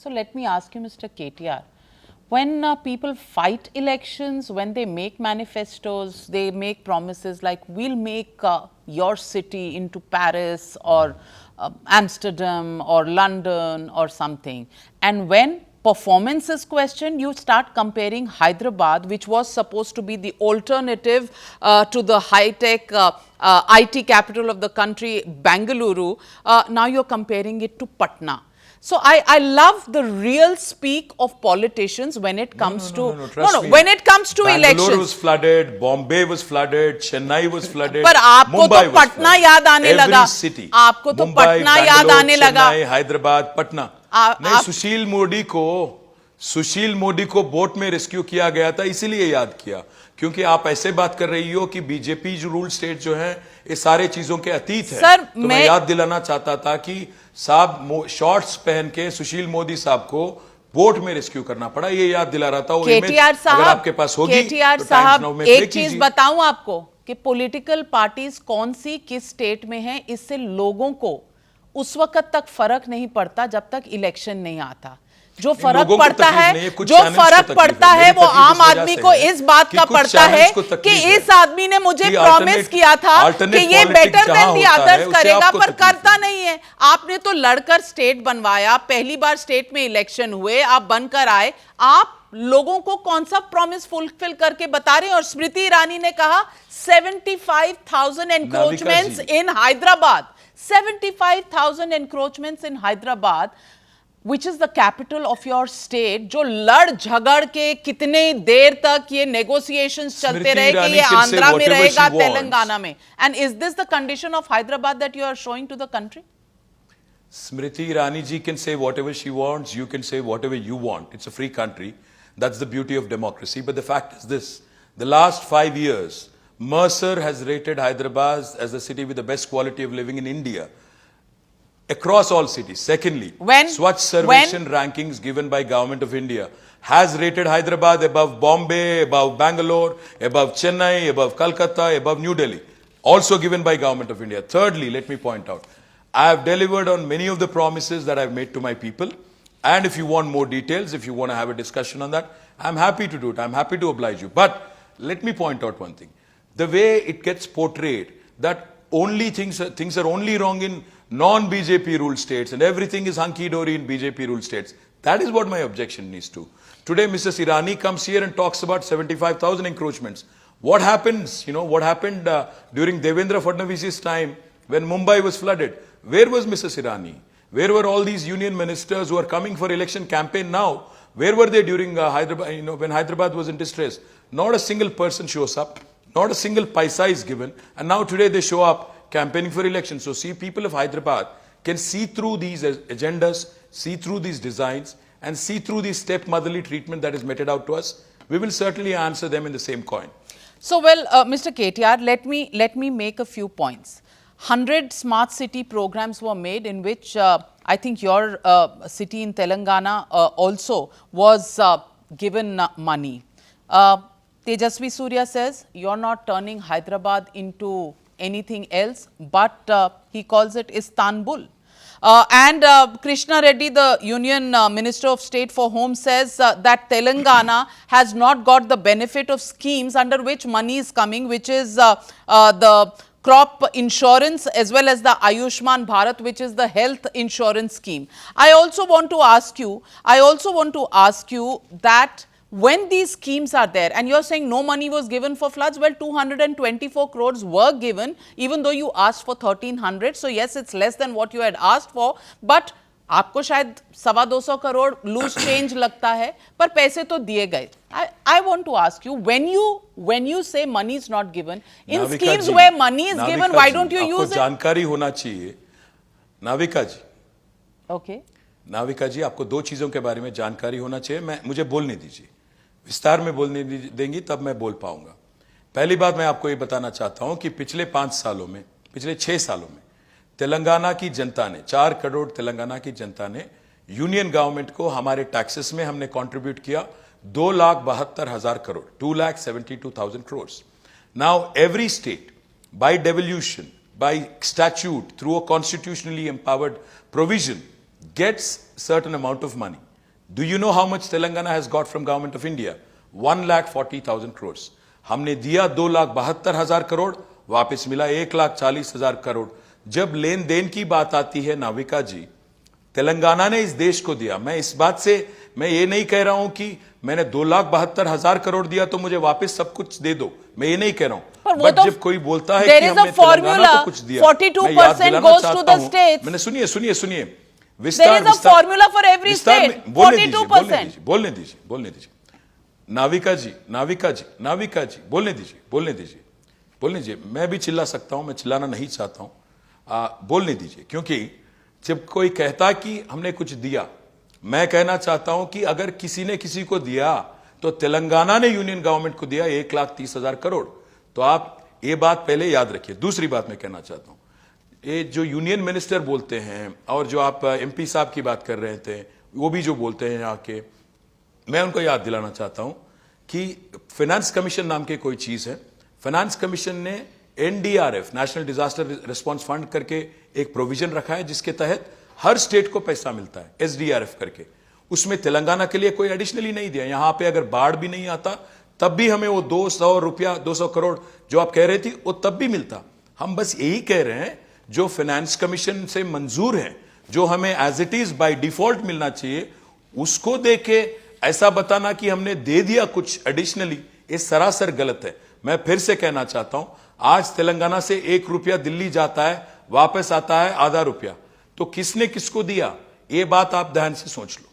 So let me ask you, Mr. KTR, when people fight elections, when they make manifestos, they make promises like we'll make your city into Paris or Amsterdam or London or something. And when performance is questioned, you start comparing Hyderabad, which was supposed to be the alternative to the high-tech IT capital of the country, Bangalore. Now you're comparing it to Patna. So I love the real speak of politicians when it comes when it comes to Bangalore elections. was flooded, Bombay was flooded, Chennai was flooded. पर आपको Mumbai तो was Patna flooded. याद आने Every लगा city. आपको तो Mumbai, Patna याद Bangalore, आने लगा Chennai, हैदराबाद, पटना नहीं, सुशील मोदी को वोट में रेस्क्यू किया गया था, इसीलिए याद किया, क्योंकि आप ऐसे बात कर रही हो कि बीजेपी जो रूल स्टेट जो है ये सारे चीजों के अतीत है। सर, तो मैं याद दिलाना चाहता था कि साहब शॉर्ट्स पहन के सुशील मोदी साहब को वोट में रेस्क्यू करना पड़ा, ये याद दिला रहा था। वो केटीआर इमेज अगर आपके पास होगी केटीआर तो साहब, टाइम्स नाउ में एक प्ले चीज कीजिए। बताऊं आपको कि पॉलिटिकल पार्टीज कौन सी किस स्टेट में है, इससे लोगों को उस वक्त तक फर्क नहीं पड़ता जब तक इलेक्शन नहीं आता। जो फर्क पड़ता है वो आम आदमी को इस बात का पड़ता है कि इस आदमी ने मुझे प्रॉमिस किया था कि ये बेटर देन दी अदर्स करेगा, पर करता नहीं है। आपने तो लड़कर स्टेट बनवाया, पहली बार स्टेट में इलेक्शन हुए, आप बनकर आए, आप लोगों को कौन सा प्रॉमिस फुलफिल करके बता रहे हैं? और स्मृति ईरानी ने कहा 75,000 encroachments in Hyderabad, 75,000 encroachments in Hyderabad, which is the capital of your state, जो लड़ झगड़ के कितने देर तक ये negotiations चलते रहे कि ये आंध्रा में रहेगा, तेलंगाना में, and is this the condition of Hyderabad that you are showing to the country? Smriti Irani ji can say whatever she wants, you can say whatever you want. It's a free country. That's the beauty of democracy. But the fact is this, the last 5 years, Mercer has rated Hyderabad as the city with the best quality of living in India, across all cities. Secondly, Swachh Sarvation rankings given by Government of India has rated Hyderabad above Bombay, above Bangalore, above Chennai, above Calcutta, above New Delhi, also given by Government of India. Thirdly, let me point out, I have delivered on many of the promises that I've made to my people. And if you want more details, if you want to have a discussion on that, I'm happy to do it. I'm happy to oblige you. But let me point out one thing. The way it gets portrayed, that only things are only wrong in non-BJP ruled states and everything is hunky-dory in BJP ruled states. That is what my objection is to. Today, Mrs. Irani comes here and talks about 75,000 encroachments. What happens, what happened during Devendra Fadnavis's time when Mumbai was flooded? Where was Mrs. Irani? Where were all these union ministers who are coming for election campaign now? Where were they during Hyderabad, when Hyderabad was in distress? Not a single person shows up. Not a single paisa is given. And now today they show up campaigning for election. So see, people of Hyderabad can see through these agendas, see through these designs, and see through the stepmotherly treatment that is meted out to us. We will certainly answer them in the same coin. So, well, Mr. KTR, let me make a few points. 100 smart city programs were made in which I think your city in Telangana also was given money. Tejasvi Surya says you're not turning Hyderabad into anything else, but he calls it Istanbul. And Krishna Reddy, the Union Minister of State for Home, says that Telangana has not got the benefit of schemes under which money is coming, which is the crop insurance as well as the Ayushman Bharat, which is the health insurance scheme. I also want to ask you that when these schemes are there and you're saying no money was given for floods, well, 224 crores were given, even though you asked for 1300. So yes, it's less than what you had asked for, but आपको शायद 225 crore loose change लगता है, पर पैसे तो दिए गए. I want to ask you, when you say money is not given in schemes where money is given, why don't you use it? जानकारी होना चाहिए नाविका जी. Okay. नाविका जी, आपको दो चीजों के बारे में जानकारी होना चाहिए. मुझे बोलने दीजिए, विस्तार में बोलने देंगी तब मैं बोल पाऊंगा. पहली बात मैं आपको ये बताना चाहता हूं कि पिछले 6 सालों में तेलंगाना की जनता ने 4 करोड़ तेलंगाना की जनता ने यूनियन गवर्नमेंट को हमारे टैक्सेस में हमने कंट्रीब्यूट किया 2,72,000 crore, 2,72,000 crores. Now every state by devolution, by statute, through a constitutionally empowered provision gets certain amount of money. Do you know how much Telangana has got from government of India? 1,40,000 crores. हमने दिया 2,72,000 करोड़, वापस मिला 1,40,000 करोड़. जब लेन then की बात आती है नाविका जी, तेलंगाना ने इस देश को दिया. मैं इस बात से मैं ये नहीं कह रहा हूं कि मैंने 2,72,000 करोड़ दिया तो मुझे वापस सब कुछ दे दो, मैं ये नहीं कह रहा हूं. बट जब कोई बोलता है कि हमने तेलंगाना को कुछ दिया, 42% goes to the states. मैंने सुनिए There is a formula for every state. 42%. बोलने दीजिए. नाविका जी, बोलने दीजिए. मैं भी चिल्ला सकता हूं, मैं चिल्लाना नहीं चाहता हूं. बोलने दीजिए, क्योंकि जब कोई कहता कि हमने कुछ दिया, मैं कहना चाहता हूं कि अगर किसी ने किसी को दिया तो तेलंगाना ने यूनियन गवर्नमेंट को दिया 1,30,000 करोड़. तो आप ये बात पहले याद रखिए. दूसरी बात मैं कहना चाहता हूं, ये जो यूनियन मिनिस्टर बोलते हैं और जो आप एमपी साहब की बात कर रहे थे, वो भी जो बोलते हैं यहाँ के, मैं उनको याद दिलाना चाहता हूं कि फाइनेंस कमीशन नाम की कोई चीज है. फाइनेंस कमीशन ने NDRF, national disaster response fund करके एक प्रोविजन रखा है जिसके तहत हर स्टेट को पैसा मिलता है, एसडीआरएफ करके. उसमें तेलंगाना के लिए कोई एडिशनली नहीं दिया. यहां पे अगर बाढ़ भी नहीं आता तब भी हमें वो 200 करोड़ जो आप कह रहे थी वो तब भी मिलता. हम बस यही कह रहे हैं, जो फाइनेंस कमीशन से मंजूर है, जो हमें as it is by default मिलना चाहिए, उसको देके ऐसा बताना कि हमने दे दिया कुछ एडिशनली, ये सरासर गलत है. मैं फिर से कहना चाहता हूं, आज तेलंगाना से 1 रुपया दिल्ली जाता है, वापस आता है आधा रुपया. तो किसने किसको दिया, ये बात आप ध्यान से सोच लो.